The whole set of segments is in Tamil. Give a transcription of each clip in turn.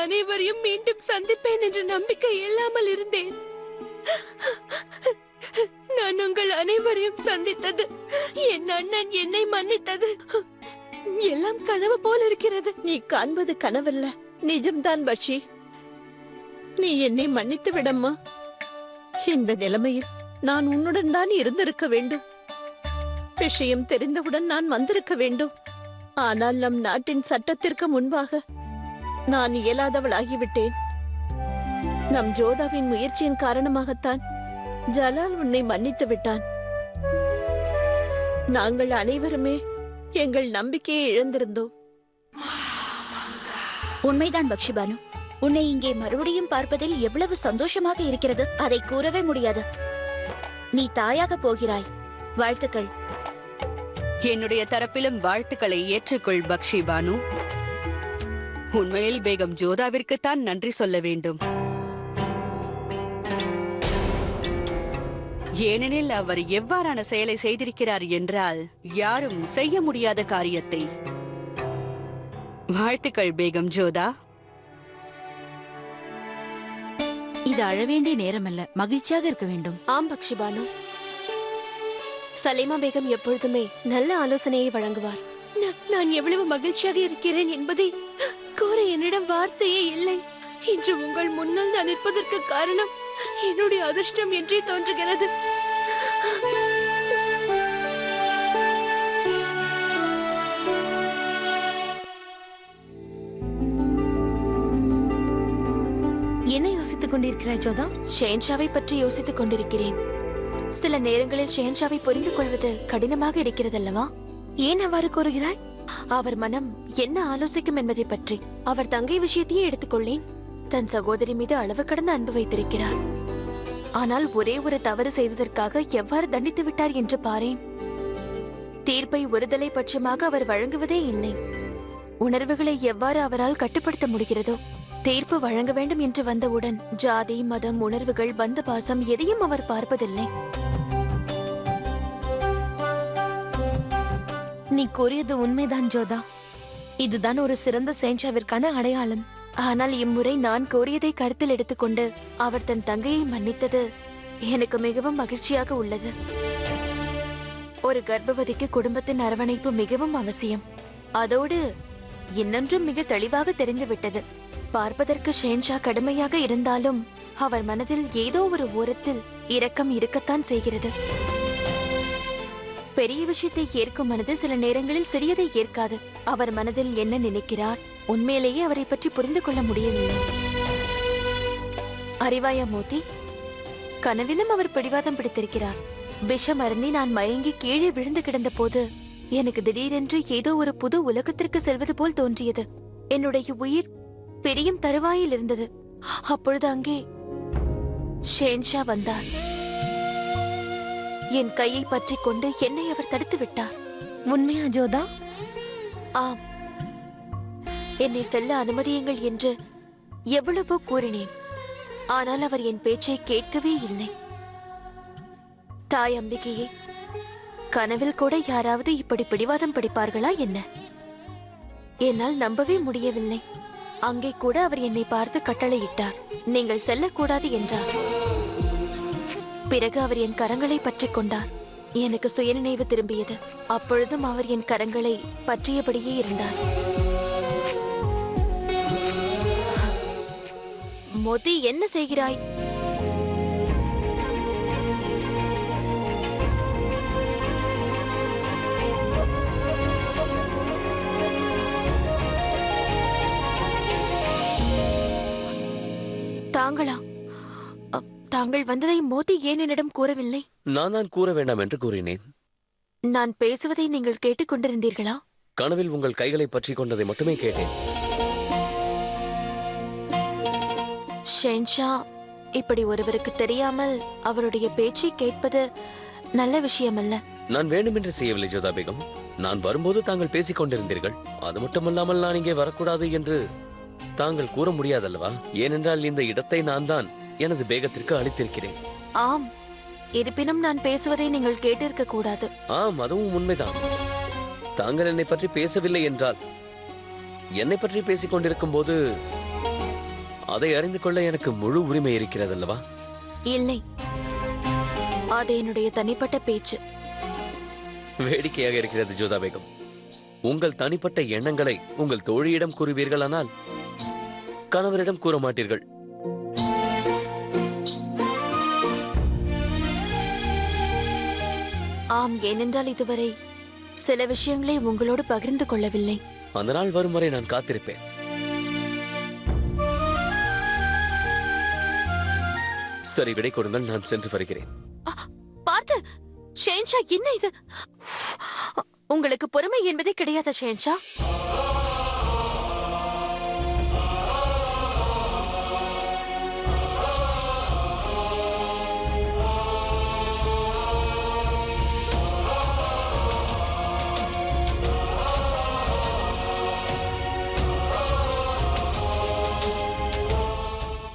அனைவரையும் மீண்டும் சந்திப்பேன் என்ற நம்பிக்கை இல்லாமல் இருந்தேன். நான் உங்கள் அனைவரையும் சந்தித்தது, என் அண்ணன் என்னை மன்னித்தது எல்லாம் கனவு போல் இருக்கிறது. நீ காண்பது கனவல்ல, நிஜம்தான் பஷி. நீ என்னை மன்னித்து விடம்மா. இந்த நிலைமையில் நான் உன்னுடன் தான் இருந்திருக்க வேண்டும். விஷயம் தெரிந்தவுடன் நான் வந்திருக்க வேண்டும். ஆனால் நம் நாட்டின் சட்டத்திற்கு முன்பாக நான் இயலாதவளாகிவிட்டேன். நம் ஜோதாவின் முயற்சியின் காரணமாகத்தான் ஜலால் உன்னை மன்னித்து விட்டான். நாங்கள் அனைவருமே எங்கள் நம்பிக்கையை இழந்திருந்தோம். உண்மைதான் பக்ஷிபானு. உன்னை இங்கே மறுபடியும் பார்ப்பதில் எவ்வளவு சந்தோஷமாக இருக்கிறது, அதை கூறவே முடியாது. நீ தாயாக போகிறாய். வாழ்த்துக்கள். என்னுடைய தரப்பிலும் வாழ்த்துக்களை ஏற்றுக்கொள் பக்ஷிபானு. உண்மையில் பேகம் ஜோதாவிற்குத்தான் நன்றி சொல்ல வேண்டும். ஏனெனில் அவர் எவ்வாறான செயலை செய்திருக்கிறார் என்றால் யாரும் செய்ய முடியாத காரியத்தை. வாழ்த்துக்கள் பேகம் ஜோதா. இது அழவேண்டிய நேரமல்ல, மகிழ்ச்சியாக இருக்க வேண்டும். ஆம் பக்ஷிபானு, சலீமா பேகம் எப்பொழுதுமே நல்ல ஆலோசனையை வழங்குவார். நான் எவ்வளவு மகிழ்ச்சியாக இருக்கிறேன் என்பதை கூற என்னிடம் வார்த்தையே இல்லை. இன்று உங்கள் முன்னால் நான் நிற்பதற்கு காரணம் என்னுடைய அதிர்ஷ்டம் என்றே தோன்றுகிறது. என்ன யோசித்துக் கொண்டிருக்கிறாய் ஜோதா? ஷெஹன்ஷாவை பற்றி யோசித்துக் கொண்டிருக்கிறேன். சில நேரங்களில் ஷெஹன்ஷாவை புரிந்து கொள்வது கடினமாக இருக்கிறதல்லவா? ஏன் அவ்வாறு கூறுகிறாய்? அவர் மனம் என்ன ஆலோசிக்கும் என்பதை பற்றி. அவர் தங்கை விஷயத்தையே எடுத்துக்கொள்ளேன். தன் சகோதரி மீது அளவு கடந்த அன்பு வைத்திருக்கிறார். ஆனால் ஒரே ஒரு தவறு செய்ததற்காக எவ்வாறு தண்டித்து விட்டார் என்று பாரேன். தீர்ப்பை ஒருதலை பட்சமாக அவர் வழங்குவதே இல்லை. உணர்வுகளை எவ்வாறு அவரால் கட்டுப்படுத்த முடிகிறதோ, தீர்ப்பு வழங்க வேண்டும் என்று வந்தவுடன் ஜாதி, மதம், உணர்வுகள், பந்த பாசம் எதையும் அவர் பார்ப்பதில்லை. நீ கூறியது உண்மைதான் ஜோதா. இதுதான் ஒரு சிறந்த ஷெஹன்ஷாவிற்கான அடையாளம். ஆனால் இம்முறை நான் கோரியதை கருத்தில் எடுத்துக்கொண்டு அவர் தன் தங்கையை மன்னித்தது எனக்கு மிகவும் மகிழ்ச்சியாக உள்ளது. ஒரு கர்ப்பவதிக்கு குடும்பத்தின் அரவணைப்பு மிகவும் அவசியம். அதோடு இன்னொன்றும் மிக தெளிவாக தெரிந்துவிட்டது. பார்ப்பதற்கு ஷெஹன்ஷா கடுமையாக இருந்தாலும் அவர் மனதில் ஏதோ ஒரு ஓரத்தில் இரக்கம் இருக்கத்தான் செய்கிறது. பெரிய விஷயத்தை ஏற்கும் மனது சில நேரங்களில் சிறியதை ஏற்காது. அவர் மனதில் என்ன நினைக்கிறார், உண்மையிலேயே அவரை பற்றி புரிந்து கொள்ள முடியவில்லை. அறிவாயா மோதி, கனவிலும் அவர் பிடிவாதம் பிடித்திருக்கிறார். விஷம் அருந்தி நான் மயங்கி கீழே விழுந்து கிடந்த போது எனக்கு திடீரென்று ஏதோ ஒரு புது உலகத்திற்கு செல்வது போல் தோன்றியது. என்னுடைய உயிர் பெரியும் தருவாயில் இருந்தது. அப்பொழுது அங்கே ஷெஹன்ஷா வந்தார். என் கையை பற்றி கொண்டு என்னை அவர் தடுத்து விட்டார். உண்மையா ஜோதா? ஆம். என்னை செல்ல அனுமதியுங்கள் என்று எவ்வளவோ கூறினேன். ஆனால் அவர் என் பேச்சை கேட்கவே இல்லை. தாய் அம்பிகையே, கனவில் கூட யாராவது இப்படி பிடிவாதம் பிடிப்பார்களா என்ன? என்னால் நம்பவே முடியவில்லை. அங்கே கூட அவர் என்னை பார்த்து கட்டளையிட்டார். நீங்கள் செல்லக்கூடாது என்றார். பிறகு அவர் என் கரங்களை பற்றிக் கொண்டார். எனக்கு சுயநினைவு திரும்பியது. அப்பொழுதும் அவர் என் கரங்களை பற்றியபடியே இருந்தார். மோதி, என்ன செய்கிறாய்? தாங்களா? தாங்கள் வந்ததை மோதி ஏன் என்னிடம் கூறவில்லை? நான் தான் கூற வேண்டாம் என்று கூறினேன். நான் பேசுவதை நீங்கள் கேட்டுக்கொண்டிருந்தீர்களா? கனவில் உங்கள் கைகளை பற்றி கொண்டதை மட்டுமே கேட்டேன். ஷெஹன்ஷா இப்படி ஒருவருக்கு தெரியாமல் அவருடைய பேச்சை கேட்பது நல்ல விஷயமல்ல. நான் வேண்டுமென்று செய்யவில்லை ஜோதா பேகம். நான் வரும்போது தாங்கள் பேசிக் கொண்டிருந்தீர்கள். அது மட்டுமல்லாமல் நான் இங்கே வரக்கூடாது என்று தாங்கள் கூற முடியாதல்லவா? ஏனென்றால் இந்த இடத்தை நான் தான் எனது பேகத்திற்கு அளித்திருக்கிறேன். ஆம், இருப்பினும் நான் பேசுவதை நீங்கள் கேட்டிருக்க கூடாது. ஆம், அதுவும் உண்மைதான். தாங்கள் என்னை பற்றி பேசவில்லை என்றால் என்னை பற்றி பேசிக் கொண்டிருக்கும் போது அதை அறிந்து கொள்ள எனக்கு முழு உரிமை இருக்கிறதல்லவா? இல்லை, அது என்னுடைய தனிப்பட்ட பேச்சு. வேடிக்கையாக இருக்கிறது ஜோதா பேகம். உங்கள் தனிப்பட்ட எண்ணங்களை உங்கள் தோழியிடம் கூறுவீர்களானால் கணவரிடம் கூற மாட்டீர்கள். ஆம், ஏனென்றால் இதுவரை சில விஷயங்களை உங்களோடு பகிர்ந்து கொள்ளவில்லை. அந்த நாள் வரும் வரை நான் காத்திருப்பேன். சரி, விடை கொடுங்கள், நான் சென்று வருகிறேன். பார்த்து, ஷேன்ஷா, என்ன இது? உங்களுக்கு பொறுமை என்பதே கிடையாதா ஷேன்ஷா?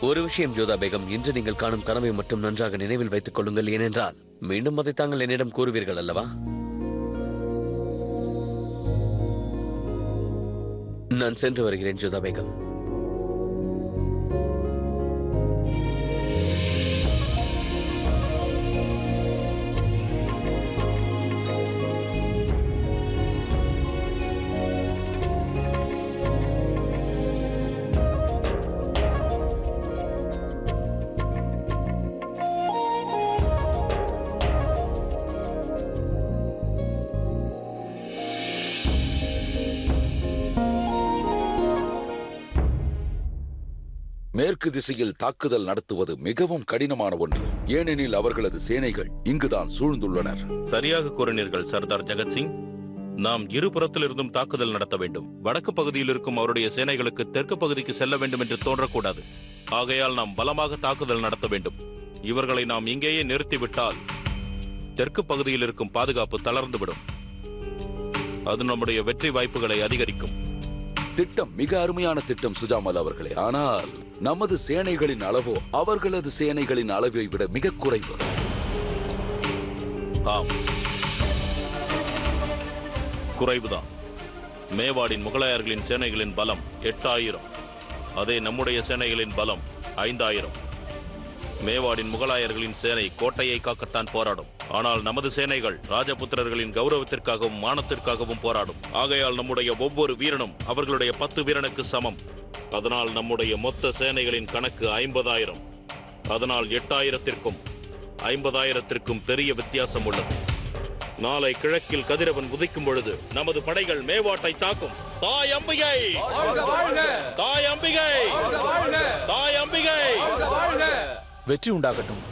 ஒரு விஷயம் ஜோதா பேகம், இன்று நீங்கள் காணும் கனவை மட்டும் நன்றாக நினைவில் வைத்துக் கொள்ளுங்கள். ஏனென்றால் மீண்டும் அதை தாங்கள் என்னிடம் கூறுவீர்கள் அல்லவா? நான் சென்று வருகிறேன் ஜோதா பேகம். மேற்கு திசையில் தாக்குதல் நடத்துவது மிகவும் கடினமான ஒன்று. ஏனெனில் அவர்களது சேனைகள் இங்குதான் சூழ்ந்துள்ளனர். சரியாக கூறினீர்கள் சர்தார் ஜெகத்சிங். நாம் இருபுறத்திலிருந்தும் தாக்குதல் நடத்த வேண்டும். வடக்கு பகுதியில் இருக்கும் அவருடைய சேனைகளுக்கு தெற்கு பகுதிக்கு செல்ல வேண்டும் என்று தோன்றக்கூடாது. ஆகையால் நாம் பலமாக தாக்குதல் நடத்த வேண்டும். இவர்களை நாம் இங்கேயே நிறுத்திவிட்டால் தெற்கு பகுதியில் இருக்கும் பாதுகாப்பு தளர்ந்துவிடும். அது நம்முடைய வெற்றி வாய்ப்புகளை அதிகரிக்கும். திட்டம் மிக அருமையான திட்டம் சுஜாமல் அவர்களே. ஆனால் நமது சேனைகளின் அளவோ அவர்களது சேனைகளின் அளவை விட மிக குறைவு. ஆம், குறைவுதான். மேவாடின் முகலாயர்களின் சேனைகளின் பலம் 8000. அதே நம்முடைய சேனைகளின் பலம் 5000. மேவாடின் முகலாயர்களின் சேனை கோட்டையை காக்கத்தான் போராடும். ஆனால் நமது சேனைகள் ராஜபுத்திரர்களின் கௌரவத்திற்காகவும் மானத்திற்காகவும் போராடும். ஆகையால் நம்முடைய ஒவ்வொரு வீரனும் அவர்களுடைய 10 வீரனுக்கு சமம். அதனால் நம்முடைய மொத்த சேனைகளின் கணக்கு 50,000. அதனால் 8000த்திற்கும் 50,000த்திற்கும் பெரிய வித்தியாசம் உள்ளது. நாளை கிழக்கில் கதிரவன் உதிக்கும் பொழுது நமது படைகள் மேவாட்டை தாக்கும். தாய் அம்பிகை! தாய் அம்பிகை! தாய் அம்பிகை! வெற்றி உண்டாகட்டும்.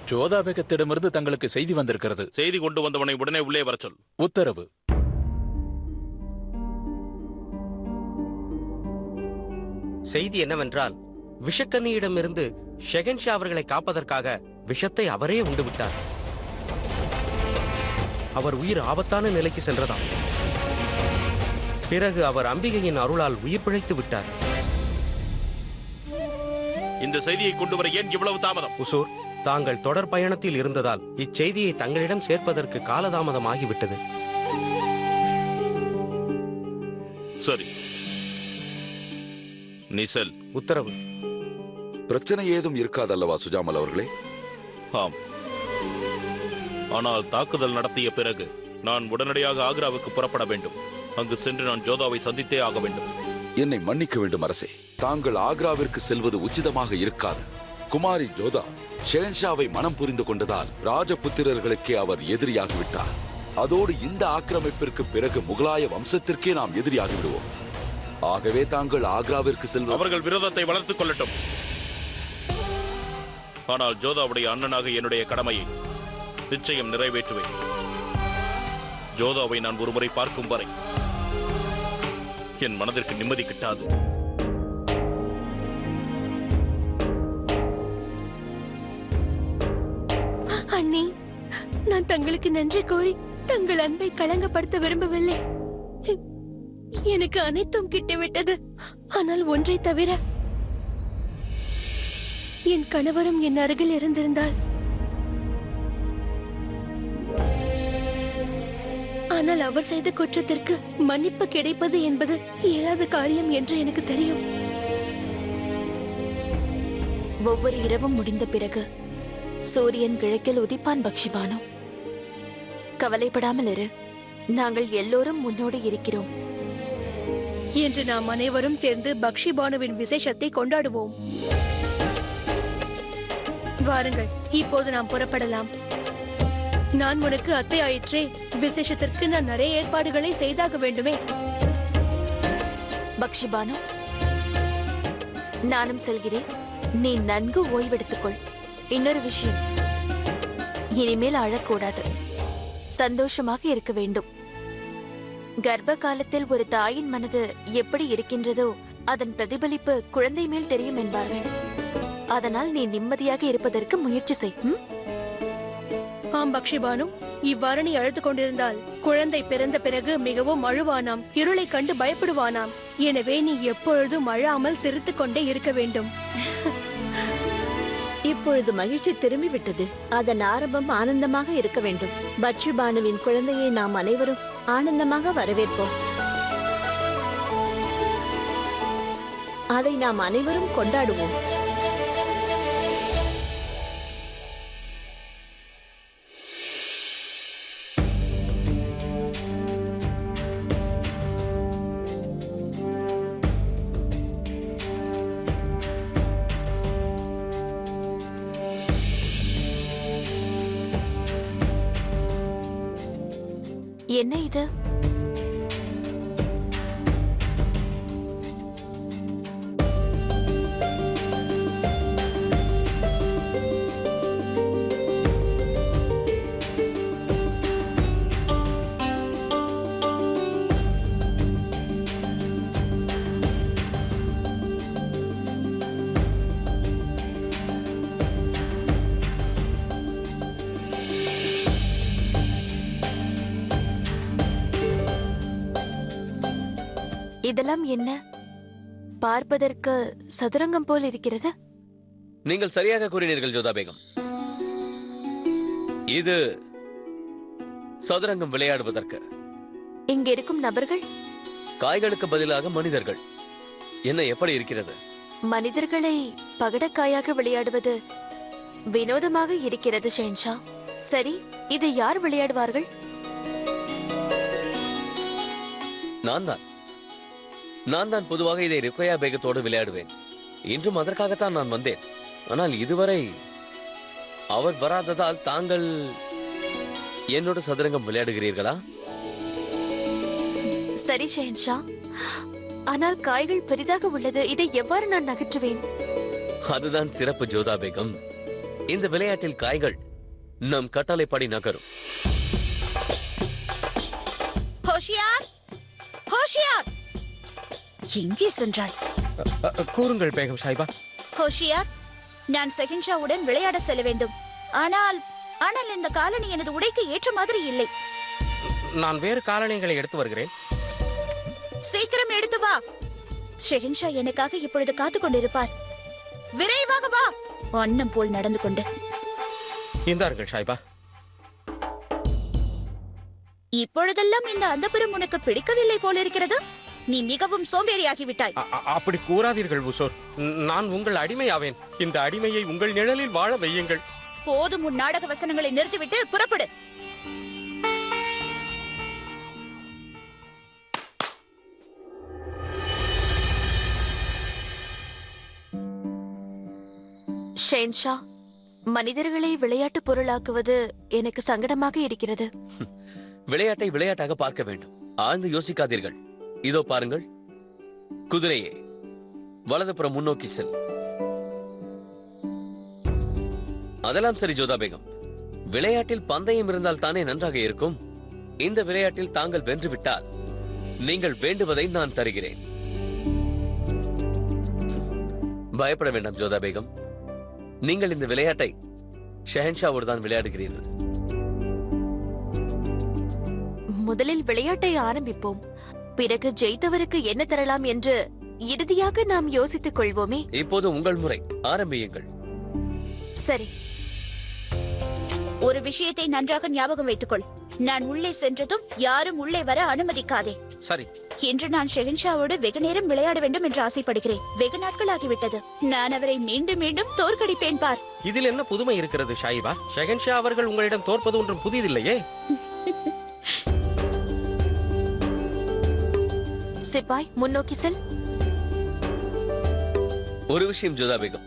ஜோதா பேகத்திடமிருந்து தங்களுக்கு செய்தி வந்திருக்கிறது. செய்தி கொண்டு வந்தவனை உடனே உள்ளே வர சொல். உத்தரவு. செய்தி என்னவென்றால், விஷக்கன்னியிடமிருந்து ஷெகன்ஷா அவர்களை காப்பதற்காக விஷத்தை அவரே உண்டு விட்டார். அவர் உயிர் ஆபத்தான நிலைக்கு சென்றதாம். பிறகு அவர் அம்பிகையின் அருளால் உயிர் பிழைத்து விட்டார். இந்த செய்தியை கொண்டு வர ஏன் இவ்வளவு தாமதம்? உசூர், தாங்கள் தொடர் பயணத்தில் இருந்ததால் இச்செய்தியை தங்களிடம் சேர்ப்பதற்கு காலதாமதம் ஆகிவிட்டது. சரி, நீ செல். உத்தரவு. பிரச்சனை ஏதும் இருக்காதல்லவா சுஜாமல் அவர்களே? ஆம், ஆனால் தாக்குதல் நடத்திய பிறகு நான் உடனடியாக ஆக்ராவுக்கு புறப்பட வேண்டும். அங்கு சென்று நான் ஜோதாவை சந்தித்தே ஆக வேண்டும். என்னை மன்னிக்க வேண்டும் அரசே. தாங்கள் ஆக்ராவிற்கு செல்வது உச்சிதமாக இருக்காது. குமாரி ஜோதா ஷெகன்ஷாவை மனம் புரிந்து கொண்டதால் ராஜபுத்திரர்களுக்கே அவர் எதிரியாகிவிட்டார். அதோடு இந்த ஆக்கிரமிப்பிற்கு பிறகு முகலாய வம்சத்திற்கே நாம் எதிரியாகி விடுவோம். ஆகவே தாங்கள் ஆக்ராவிற்கு செல்வது... அவர்கள் விரோதத்தை வளர்த்துக் கொள்ளட்டும். ஆனால் ஜோதாவுடைய அண்ணனாக என்னுடைய கடமையை நிச்சயம் நிறைவேற்றுவேன். ஜோதாவை நான் ஒருமுறை பார்க்கும் வரை என் மனதிற்கு நிம்மதி கிட்டாது. அண்ணி, நான் தங்களுக்கு நன்றி கோரி தங்கள் அன்பை களங்கப்படுத்த விரும்பவில்லை. எனக்கு அனைத்தும் கிட்டிவிட்டது. ஆனால் ஒன்றை தவிர, என் கணவரும் என் அருகில் இருந்திருந்தால். ஆனால் அவர் செய்த குற்றத்திற்கு மன்னிப்பு கிடைப்பது என்பது இயலாத காரியம் என்று எனக்கு தெரியும். ஒவ்வொரு இரவும் முடிந்த பிறகு சூரியன் கிழக்கில் உதிப்பான் பக்ஷிபானு. கவலைப்படாமல் இரு, நாங்கள் எல்லோரும் முன்னோடு இருக்கிறோம். இன்று நாம் அனைவரும் சேர்ந்து பக்ஷிபானுவின் விசேஷத்தை கொண்டாடுவோம். வாருங்கள், இப்போது நாம் புறப்படலாம். நான் உனக்கு அத்தை ஆயிற்றே, விசேஷத்திற்கு நான் நிறைய ஏற்பாடுகளை செய்தாக வேண்டுமே. பக்ஷிபானு, நானும் செல்கிறேன். நீ நன்கு ஓய்வெடுத்துக்கொள். இன்னொரு விஷயம், இனிமேல் அழக்கூடாது, சந்தோஷமாக இருக்க வேண்டும். கர்ப்ப காலத்தில் ஒரு தாயின் மனது எப்படி இருக்கின்றதோ அதன் பிரதிபலிப்பு குழந்தை மேல் தெரியும் என்பார்கள். அதனால் நீ நிம்மதியாக இருப்பதற்கு முயற்சி செய். ஆம் பக்ஷிபானு, இவ்வாறு நீ அழுது கொண்டிருந்தால் குழந்தை பிறந்த பிறகு மிகவும் அழுவானாம், இருளை கண்டு பயப்படுவானாம். எனவே நீ எப்பொழுதும் அழாமல் சிரித்துக் கொண்டே இருக்க வேண்டும். இப்பொழுது மகிழ்ச்சி திரும்பிவிட்டது. அதன் ஆரம்பம் ஆனந்தமாக இருக்க வேண்டும். பக்ஷிபானுவின் குழந்தையை நாம் அனைவரும் ஆனந்தமாக வரவேற்போம். அதை நாம் அனைவரும் கொண்டாடுவோம். என்ன இது? இதெல்லாம் என்ன? பார்ப்பதற்கு சதுரங்கம் போல் இருக்கிறது. நீங்கள் சரியாக கூறினீர்கள் ஜோதா பேகம். இது சதுரங்கம் விளையாடுவதற்கு. இங்க இருக்கும் நபர்கள் காய்களுக்கு பதிலாக மனிதர்கள். என்ன எப்படி இருக்கிறது? மனிதர்களை பகடக்காயாக விளையாடுவது வினோதமாக இருக்கிறது ஷென்ஷா. சரி, இதை யார் விளையாடுவார்கள்? நான் தான் பொதுவாக இதை ருக்கையா பேகத்தோடு விளையாடுவேன். இன்றும் அதற்காகத்தான் நான் வந்தேன். ஆனால் இதுவரை அவர் வராததால் தாங்கள் என்னோட சதுரங்கம் விளையாடுகிறீர்களா? சரி ஷென்ஷா, ஆனால் காய்கள் பெரிதாக உள்ளது. இதை எவ்வாறு நான் நகற்றுவேன்? அதுதான் சிறப்பு ஜோதா பேகம். இந்த விளையாட்டில் காய்கள் நம் கட்டளைப்படி நகரும். ஹோஷியார், ஹோஷியார், எங்கே சென்றாள்? கூறுங்கள் பேகம் சாஹிபா. ஹோஷியார், நான் செஹின்ஷாவுடன் விளையாட செல்ல வேண்டும். ஆனால் இந்த காலணி எனது உடைக்கு ஏற்ற மாதிரி இல்லை. நான் வேறு காலணிகளை எடுத்து வருகிறேன். சீக்கிரம் எடுத்து வா. ஷெஹின்ஷா எனக்காக இப்பொழுது காத்துக் கொண்டிருப்பார். விரைவாக வா. அன்னம் போல் நடந்து கொண்டு. இந்தார்கள் சாஹிபா. இப்பொழுதெல்லாம் இந்த அந்தப்புறம் உனக்கு பிடிக்கவில்லை போலிருக்கிறது. நீ மிகவும் சோம்பேறியாகிவிட்டாய். அப்படி கூறாதீர்கள் உசோர். நான் உங்கள் அடிமையாவேன். இந்த அடிமையை உங்கள் நிழலில் வாழ வையுங்கள். போதும், உன் நாடக வசனங்களை நிறுத்திவிட்டு புறப்படு. ஷென்ஷா, மனிதர்களை விளையாட்டு பொருளாக்குவது எனக்கு சங்கடமாக இருக்கிறது. விளையாட்டை விளையாட்டாக பார்க்க வேண்டும். ஆழ்ந்து யோசிக்காதீர்கள். இதோ பாருங்கள், குதிரையே, வலதுபுறம் முன்னோக்கி செல். அதெல்லாம் சரி ஜோதா பேகம். விளையாட்டில் பந்தயம் இருந்தால் தானே நன்றாக இருக்கும். இந்த விளையாட்டில் தாங்கள் வென்றுவிட்டால் நீங்கள் வேண்டுவதை நான் தருகிறேன். பயப்பட வேண்டாம் ஜோதா பேகம். நீங்கள் இந்த விளையாட்டை ஷெஹன்ஷாவோடு தான் விளையாடுகிறீர்கள். முதலில் விளையாட்டை ஆரம்பிப்போம். பிறகு ஜெயித்தவருக்கு என்ன தரலாம் என்று இறுதியாக நாம் யோசித்துக் கொள்வோமே. இப்போது உங்கள் முறை, ஆரம்பியுங்கள். சரி, ஒரு விஷயத்தை நன்றாக ஞாபகம் வைத்துக்கொள். நான் உள்ளே சென்றதும் யாரும் உள்ளே வர அனுமதிக்காதே. சரி, இன்று நான் ஷெஹன்ஷாவோடு வெகு நேரம் விளையாட வேண்டும் என்று ஆசைப்படுகிறேன். வெகு நாட்கள் ஆகிவிட்டது. நான் அவரை மீண்டும் மீண்டும் தோற்கடிப்பேன் பார். இதில் என்ன புதுமை இருக்கிறது ஷாயிபா? ஷெஹன்ஷா அவர்கள் உங்களிடம் தோற்பது ஒன்றும் புதிதில்லையே. சிப்பாய், முன்னோக்கி செல். ஒரு விஷயம் ஜோதா பேகம்,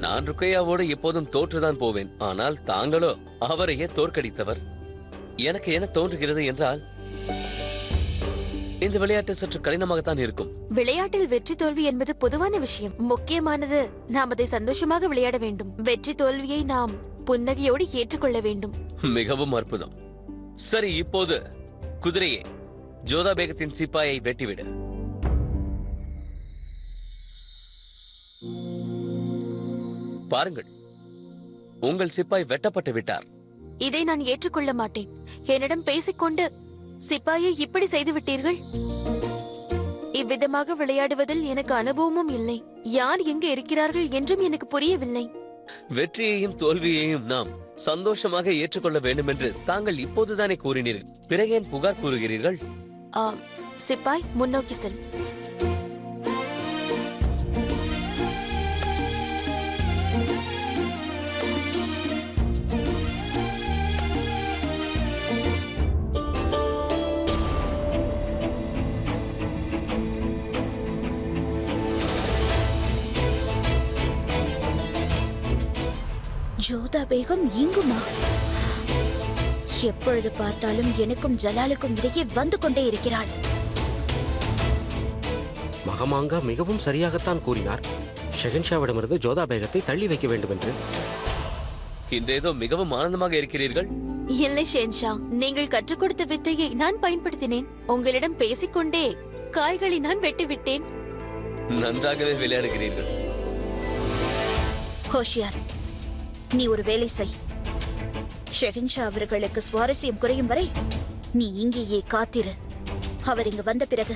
நான் ருக்கையாவோடு எப்போதும் தோற்றுதான் போவேன். ஆனால் தாங்களோ அவரையே தோற்கடித்தவர். எனக்கு என்ன தோன்றுகிறது என்றால் இந்த விளையாட்டு சற்று கடினமாகத்தான் இருக்கும். விளையாட்டில் வெற்றி தோல்வி என்பது பொதுவான விஷயம். முக்கியமானது நாம் அதை சந்தோஷமாக விளையாட வேண்டும். வெற்றி தோல்வியை நாம் புன்னகையோடு ஏற்றுக்கொள்ள வேண்டும். மிகவும் அற்புதம். சரி, இப்போது குதிரையே, ஜோதா பேகத்தின் சிப்பாயை வெட்டிவிடு. பாருங்கள், உங்கள் சிப்பாய் வெட்டப்பட்டு விட்டார். இதை நான் ஏற்றுக்கொள்ள மாட்டேன். என்னிடம் பேசிக்கொண்டு சிப்பாயை இப்படி செய்து விட்டீர்கள். இவ்விதமாக விளையாடுவதில் எனக்கு அனுபவமும் இல்லை. யார் எங்க இருக்கிறார்கள் என்றும் எனக்கு புரியவில்லை. வெற்றியையும் தோல்வியையும் நாம் சந்தோஷமாக ஏற்றுக்கொள்ள வேண்டும் என்று தாங்கள் இப்போதுதானே கூறினீர்கள். பிறகு ஏன் புகார் கூறுகிறீர்கள்? சிப்பாய், முன்னோக்கி செல். ஜோதா பேகம் இங்குமா? எப்பொழுது பார்த்தாலும் எனக்கும் ஜலாலுக்கும் இடையே வந்து கொண்டே இருக்கிறாள். மகமாங்கா மிகவும் சரியாகத்தான் கூறினார். ஷெஹன்ஷாவிடமிருந்து ஜோதா பேகத்தை தள்ளி வைக்க வேண்டும் என்று. இன்றேதோ மிகவும் ஆனந்தமாக இருக்கிறீர்கள். இல்லை ஷென்ஷா, நீங்கள் கற்றுக் கொடுத்த வித்தையை நான் பயன்படுத்தினேன். உங்களிடம் பேசிக்கொண்டே காய்களை நான் வெட்டிவிட்டேன். நன்றாகவே விளையாடுகிறீர்கள். ஹோஷியார், நீ ஒரு வேலை செய். ஷெஹன்ஷா அவர்களுக்கு சுவாரஸ்யம் குறையும் வரை நீ இங்கேயே காத்திரு. அவர் இங்கு வந்த பிறகு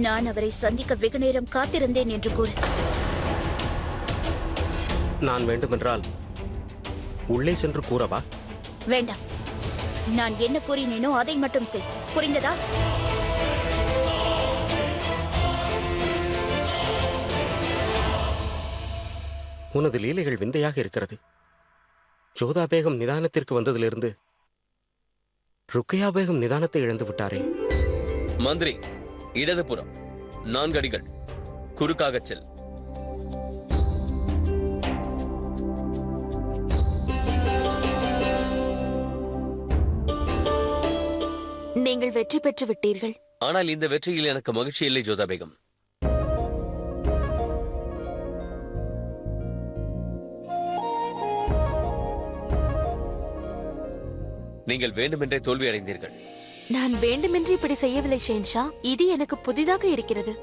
நான் அவரை சந்திக்க வெகு நேரம் காத்திருந்தேன் என்று கூறு. நான் வேண்டுமென்றால் உள்ளே சென்று கூறவா? வேண்டாம். நான் என்ன கூறினேனோ அதை மட்டும் செய். புரிந்ததா? உனது லீலைகள் விந்தையாக இருக்கிறது. ஜோதா பேகம் நிதானத்திற்கு வந்ததிலிருந்து ருக்கையா பேகம் நிதானத்தை இழந்து விட்டாரே. மந்திரி, இடதுபுறம் 4 அடிகள் குறுக்காகச் செல். நீங்கள் வெற்றி பெற்று விட்டீர்கள். ஆனால் இந்த வெற்றியில் எனக்கு மகிழ்ச்சி இல்லை ஜோதா பேகம். நீங்கள் வேண்டுமென்றே தோல்வி அடைந்தீர்கள். நான் வேண்டுமென்று இப்படி செய்யவில்லை ஷென்ஷா. இது எனக்கு புதிதாக இருக்கிறது.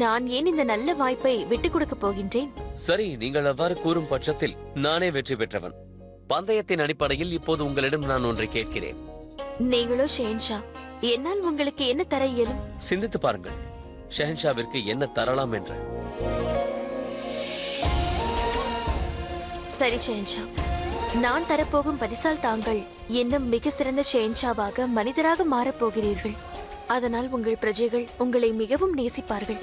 நான் ஏன் இந்த நல்ல வாய்ப்பை விட்டுக் கொடுக்க போகின்றேன்? சரி, நீங்கள் அவ்வாறு கூறும் பட்சத்தில் நானே வெற்றி பெற்றவன். பந்தயத்தின் அடிப்படையில் இப்போது உங்களிடம் நான் ஒன்றை கேட்கிறேன். நீங்களோ ஷென்ஷா, என்னால் உங்களுக்கு என்ன தர இயலும்? சிந்தித்து பாருங்கள், ஷெஹன்ஷாவிற்கு என்ன தரலாம் என்று. சரி ஷென்ஷா, நான் தரப்போகும் பரிசால் தாங்கள் இன்னும் மிக சிறந்த ஷென்ஷாவாக மனிதராக மாறப்போகிறீர்கள். அதனால் உங்கள் பிரஜைகள் உங்களை மிகவும் நேசிப்பார்கள்.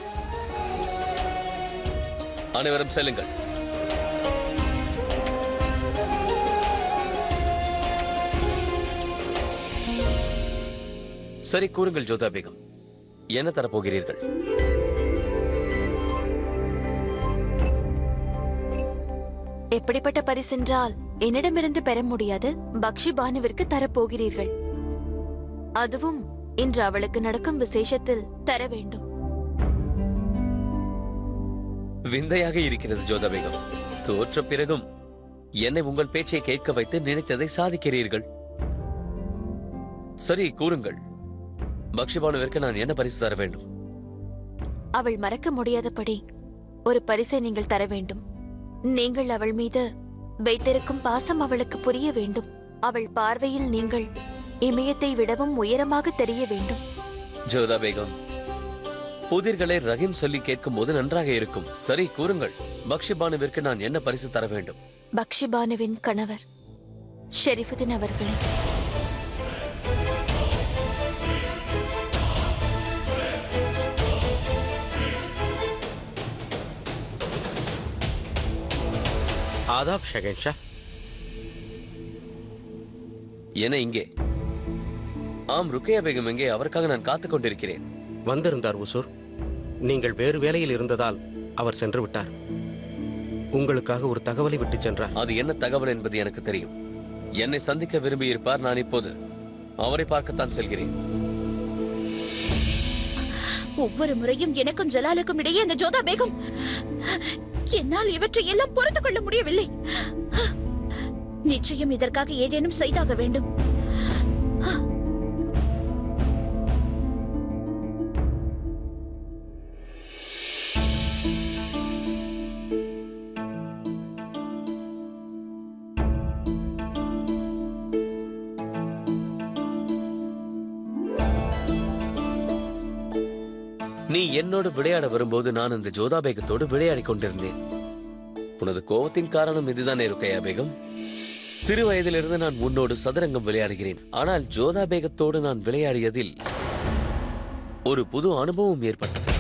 அனைவரும் செல்லுங்கள். சரி, கூறுங்கள் ஜோதா பேகம், என்ன தரப்போகிறீர்கள்? எப்படிப்பட்ட பரிசென்றால் என்னிடமிருந்து பெற முடியாது. பக்ஷி பானுவிற்கு தரப்போகிறீர்கள். அதுவும் இன்று அவளுக்கு நடக்கும் விசேஷத்தில் தர வேண்டும். விந்தையாக இருக்கிறது ஜோதா பேகம். தோற்ற பிறகும் என்னை உங்கள் பேச்சை கேட்க வைத்து நினைத்ததை சாதிக்கிறீர்கள். சரி, கூறுங்கள், பக்ஷிபானுவிற்கு நான் என்ன பரிசு தர வேண்டும்? அவள் மறக்க முடியாதபடி ஒரு பரிசை நீங்கள் தர வேண்டும். நீங்கள் அவள் மீது வைத்திருக்கும் பாசம் அவளுக்கு புரிய வேண்டும். அவள் பார்வையில் நீங்கள் இமயத்தை விடவும் உயரமாக தெரிய வேண்டும். ஜோதா பேகம், புதிர்களை ரஹீம் சொல்லி கேட்கும் போது நன்றாக இருக்கும். சரி, கூறுங்கள், பக்ஷிபானுவிற்கு நான் என்ன பரிசு தர வேண்டும்? பக்ஷிபானுவின் கணவர் ஷெரீஃபுதீன் அவர்களே. ஆதாப் ஷெகன்ஷா. என்ன இங்கே? ஆம், ருக்கையா பேகம் எங்கே? அவருக்காக நான் காத்துக் கொண்டிருக்கிறேன். வந்திருந்தார் உசூர். நீங்கள் வேறு வேலையில் இருந்ததால் அவர் சென்று விட்டார். உங்களுக்காக ஒரு தகவலை விட்டு சென்றார். அது என்ன தகவல் என்பது எனக்கு தெரியும். என்னை சந்திக்க விரும்பியிருப்பார். நான் இப்போது அவரை பார்க்கத்தான் செல்கிறேன். ஒவ்வொரு முறையும் எனக்கும் ஜலாலுக்கும் இடையே அந்த ஜோதா பேகம், என்னால் இவற்றை எல்லாம் பொறுத்து கொள்ள முடியவில்லை. நிச்சயம் இதற்காக ஏதேனும் செய்தாக வேண்டும். நீ என்னோடு விளையாட வரும்போது நான் இந்த ஜோதா பேகத்தோடு விளையாடிக் கொண்டிருந்தேன். உனது கோபத்தின் காரணம் இதுதானே ருக்கையா பேகம்? சிறு வயதிலிருந்து நான் உன்னோடு சதுரங்கம் விளையாடுகிறேன். ஆனால் ஜோதா பேகத்தோடு நான் விளையாடியதில் ஒரு புது அனுபவம் ஏற்பட்டது.